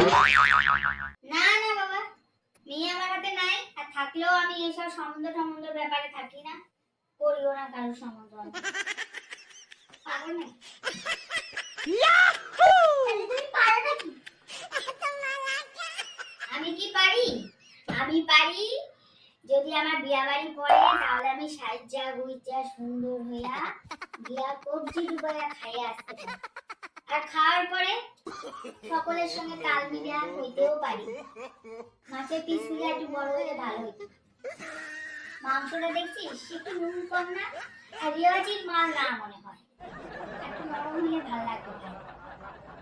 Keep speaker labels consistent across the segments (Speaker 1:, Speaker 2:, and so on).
Speaker 1: না না বাবা, মেয়ে আমার হাতে নাই, আর থাকলেও আমি এইসব সম্বন্ধ ব্যাপারে থাকি না, করিও না কারোর সম্বন্ধ। পাগল না? তাহলে তুমি পারো নাকি? আমি কি পারি? আমি পারি, যদি আমার বিয়া বাড়ি পড়ে তাহলে আমি সাজ্জা গুইজা সুন্দর হইয়া বিয়া কবজি ডুবাইয়া খাইয়া আসতে পারি। আর খাওয়ার পরে সকলের সঙ্গে তাল মিলিয়া হইতেও পারি। মাছের পিসগুলো একটু বড় হলে ভালো হইতো। মাংসটা দেখছিস একটু নুন কম না? আর রিয়াজির মাল না মনে হয়, একটু নরম হলে ভালো লাগবে।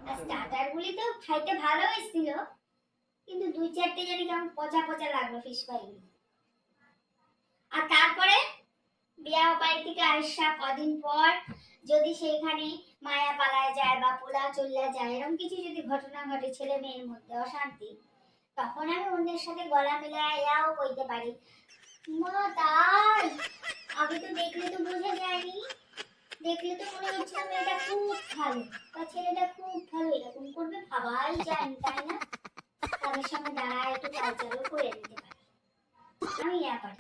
Speaker 1: আর স্টার্টার গুলি তো খাইতে ভালো হয়েছিল, কিন্তু দুই চারটে জানি কেমন পচা পচা লাগলো ফিশ ফ্রাই গুলি। আর তারপরে বিয়া বাড়ি থেকে আইসা কদিন পর যদি সেইখানে মায়া পালায় যায় বা পোলা চলে যায়, এরকম কিছু যদি ঘটনা ঘটে ছেলে মেয়ের মধ্যে অশান্তি, তখন আমি অন্যের সাথে গলা মিলাইয়াও কইতে পারি, মা তাই আগে তো দেখলে তো বোঝা যায়নি, দেখলে তো মনে হচ্ছে মেয়েটা খুব ভালো বা ছেলেটা খুব ভালো, এরকম করবে ভাবাই যায়নি, তাই না? তাদের সামনে দাঁড়ায় একটু কালচারও করে দিতে পারি, আমি পারি।